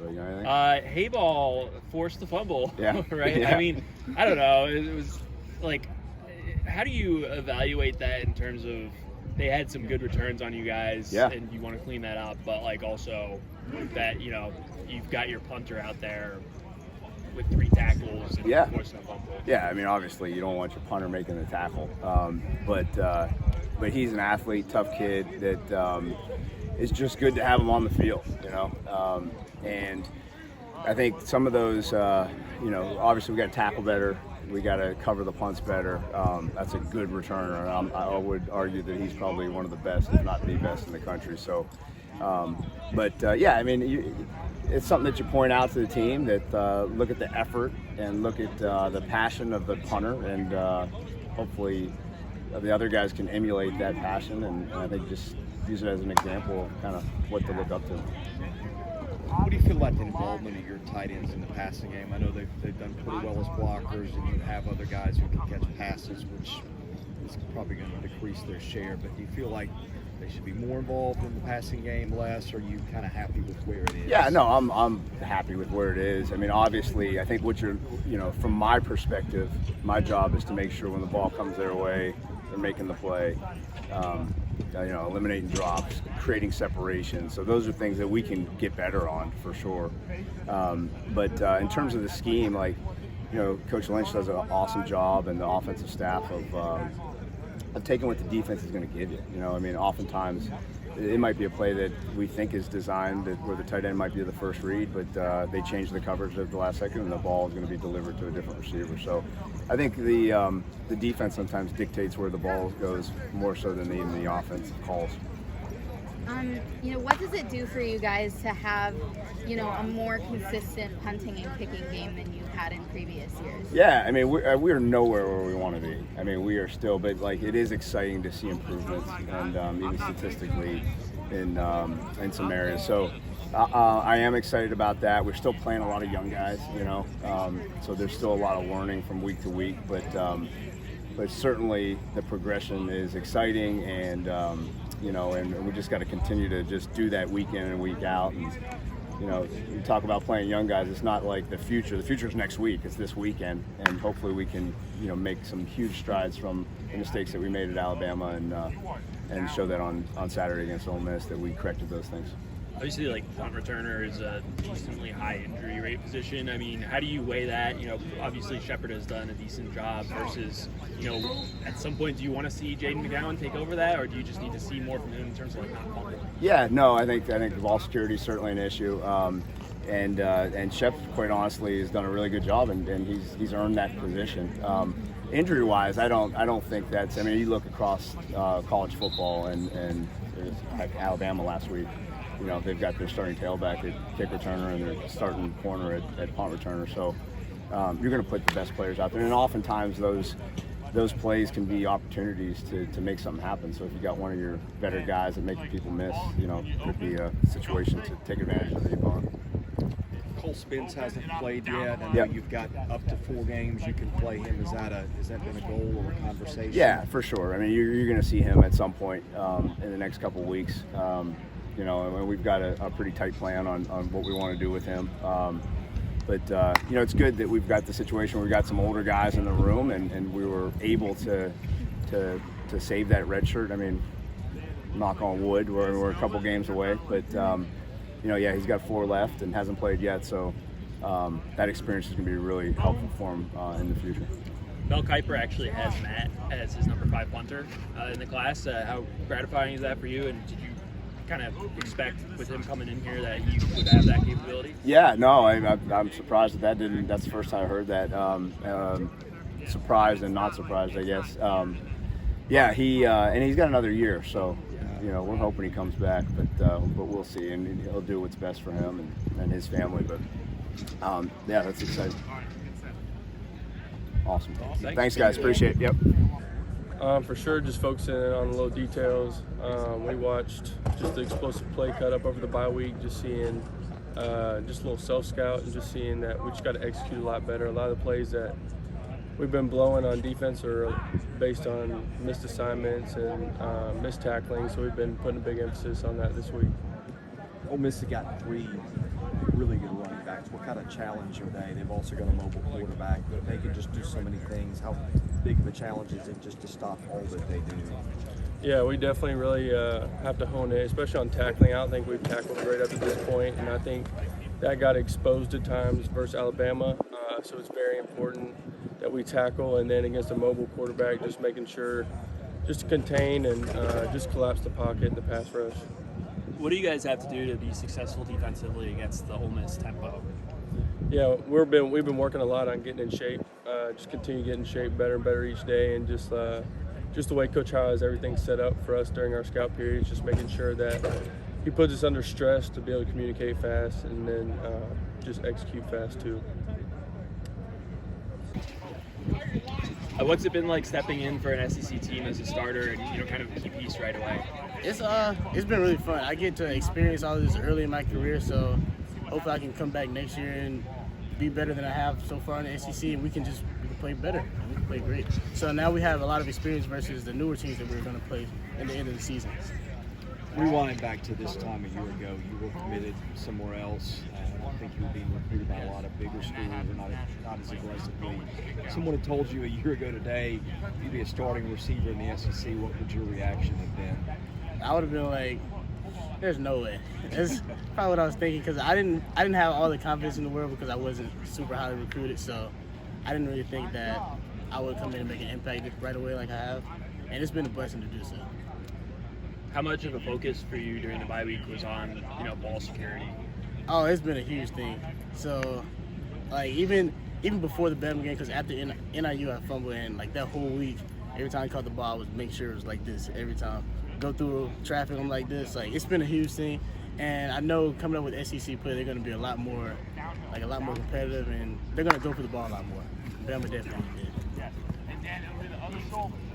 but you know anything? Hayball forced the fumble, Yeah. right? Yeah. I mean, I don't know. It was like, how do you evaluate that in terms of they had some good returns on you guys, Yeah. and you want to clean that up, but like also with that, you know, you've got your punter out there with 3 tackles and Yeah. forcing a fumble. Yeah, I mean, obviously you don't want your punter making the tackle, but he's an athlete, tough kid that it's just good to have him on the field, you know. And I think some of those, you know, obviously we got to tackle better, we got to cover the punts better. That's a good returner. I would argue that he's probably one of the best, if not the best, in the country. So, yeah, I mean, it's something that you point out to the team that look at the effort and look at the passion of the punter, and hopefully the other guys can emulate that passion, and I think just use it as an example of kind of what to look up to. What do you feel about the involvement of your tight ends in the passing game? I know they've done pretty well as blockers, and you have other guys who can catch passes, which is probably going to decrease their share. But do you feel like they should be more involved in the passing game, less? Or are you kind of happy with where it is? Yeah, no, I'm happy with where it is. I mean, obviously, I think what you're, you know, from my perspective, my job is to make sure when the ball comes their way, they're making the play. You know, eliminating drops, creating separation. So those are things that we can get better on for sure. But in terms of the scheme, like, you know, Coach Lynch does an awesome job, and the offensive staff of taking what the defense is going to give you. You know, I mean, oftentimes it might be a play that we think is designed where the tight end might be the first read, but they change the coverage at the last second, and the ball is going to be delivered to a different receiver. So I think the defense sometimes dictates where the ball goes more so than even the offense calls. You know, what does it do for you guys to have, you know, a more consistent punting and kicking game than you had in previous years? Yeah, I mean, we're nowhere where we want to be. I mean, we are still, but like, it is exciting to see improvements, and even statistically in some areas. So I am excited about that. We're still playing a lot of young guys, you know, so there's still a lot of learning from week to week, but certainly the progression is exciting, and you know, and we just got to continue to just do that week in and week out. And you know, you talk about playing young guys, it's not like the future. The future is next week. It's this weekend, and hopefully we can, you know, make some huge strides from the mistakes that we made at Alabama, and show that on Saturday against Ole Miss that we corrected those things. Obviously, like, punt returner is a decently high injury rate position. I mean, how do you weigh that? You know, obviously Shepard has done a decent job versus, you know, at some point, do you want to see Jayden McGowan take over that, or do you just need to see more from him in terms of like not punting? Yeah, no, I think ball security is certainly an issue, and Shep, quite honestly, has done a really good job, and he's earned that position. Injury-wise, I don't think that's. I mean, you look across college football, and like Alabama last week. You know, they've got their starting tailback at kick returner and their starting corner at punt returner. So you're going to put the best players out there, and oftentimes those plays can be opportunities to make something happen. So if you got one of your better guys that making people miss, you know, it could be a situation to take advantage of the opponent. Cole Spence hasn't played yet. I know you've got up to 4 games you can play him. Has that been a goal or a conversation? Yeah, for sure. I mean, you're going to see him at some point in the next couple of weeks. You know, and we've got a pretty tight plan on what we want to do with him. But you know, it's good that we've got the situation where we've got some older guys in the room, and we were able to save that red shirt. I mean, knock on wood, we're a couple games away. But you know, yeah, he's got 4 left and hasn't played yet, so that experience is going to be really helpful for him in the future. Mel Kiper actually has Matt as his number 5 punter in the class. How gratifying is that for you, and did you kind of expect with him coming in here that he would have that capability? Yeah, no, I'm surprised that didn't. That's the first time I heard that. Surprised and not surprised, I guess. Yeah, and he's got another year, so you know, we're hoping he comes back, but we'll see, and he'll do what's best for him and his family. But yeah, that's exciting. Awesome. Thanks, guys. Appreciate it. Yep. For sure, just focusing on the little details. We watched just the explosive play cut up over the bye week, just seeing just a little self-scout and just seeing that we just got to execute a lot better. A lot of the plays that we've been blowing on defense are based on missed assignments and missed tackling, so we've been putting a big emphasis on that this week. Ole Miss has got 3 really good running backs. What kind of challenge are they? They've also got a mobile quarterback. They can just do so many things. How big of a challenge is it just to stop all that they do? Yeah, we definitely really have to hone in, especially on tackling. I don't think we've tackled great up to this point, and I think that got exposed at times versus Alabama. So it's very important that we tackle, and then against a mobile quarterback, just making sure just to contain and just collapse the pocket in the pass rush. What do you guys have to do to be successful defensively against the Ole Miss tempo? Yeah, we've been working a lot on getting in shape. Just continue getting in shape better and better each day, and just the way Coach Howe has everything set up for us during our scout periods, just making sure that he puts us under stress to be able to communicate fast and then just execute fast too. What's it been like stepping in for an SEC team as a starter and kind of a key piece right away? It's been really fun. I get to experience all of this early in my career, so hopefully I can come back next year and be better than I have so far in the SEC, and we can play better. And we can play great. So now we have a lot of experience versus the newer teams that we're going to play at the end of the season. Rewind back to this time a year ago, you were committed somewhere else. I think you were being recruited by a lot of bigger schools, or not as aggressively. If someone had told you a year ago today you'd be a starting receiver in the SEC, what would your reaction have been? I would have been like, "There's no way." That's probably what I was thinking, because I didn't have all the confidence in the world because I wasn't super highly recruited. So I didn't really think that I would come in and make an impact right away like I have, and it's been a blessing to do so. How much of a focus for you during the bye week was on ball security? Oh, it's been a huge thing. So, like, even before the Bama game, because after NIU I fumbled, and like that whole week, every time I caught the ball, I was make sure it was like this every time. Go through traffic, I'm like this. Like, it's been a huge thing, and I know coming up with SEC play, they're going to be a lot more competitive, and they're going to go for the ball a lot more. Bama definitely did.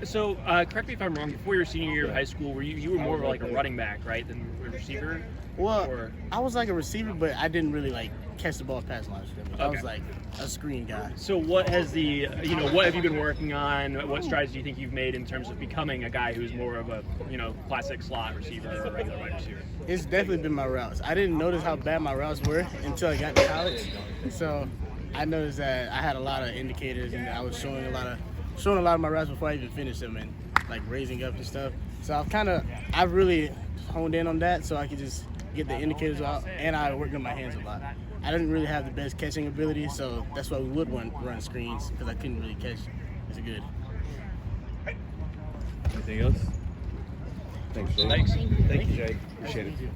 So, correct me if I'm wrong. Before your senior year of high school, you were more of like a running back, right, than a receiver? Well, Or- I was like a receiver, but I didn't really like catch the ball past line of scrimmage. I was like a screen guy. So, what has what have you been working on? What strides do you think you've made in terms of becoming a guy who's more of a classic slot receiver or a regular wide receiver? It's definitely been my routes. I didn't notice how bad my routes were until I got to college. So I noticed that I had a lot of indicators, and I was showing a lot of my routes before I even finished them, and like raising up and stuff. So I've really honed in on that, so I could just get the indicators out, and I worked on my hands a lot. I didn't really have the best catching ability, so that's why we would run screens, because I couldn't really catch as good. Anything else? Thanks, Jay. Thanks. Thank you, Jay. Appreciate it.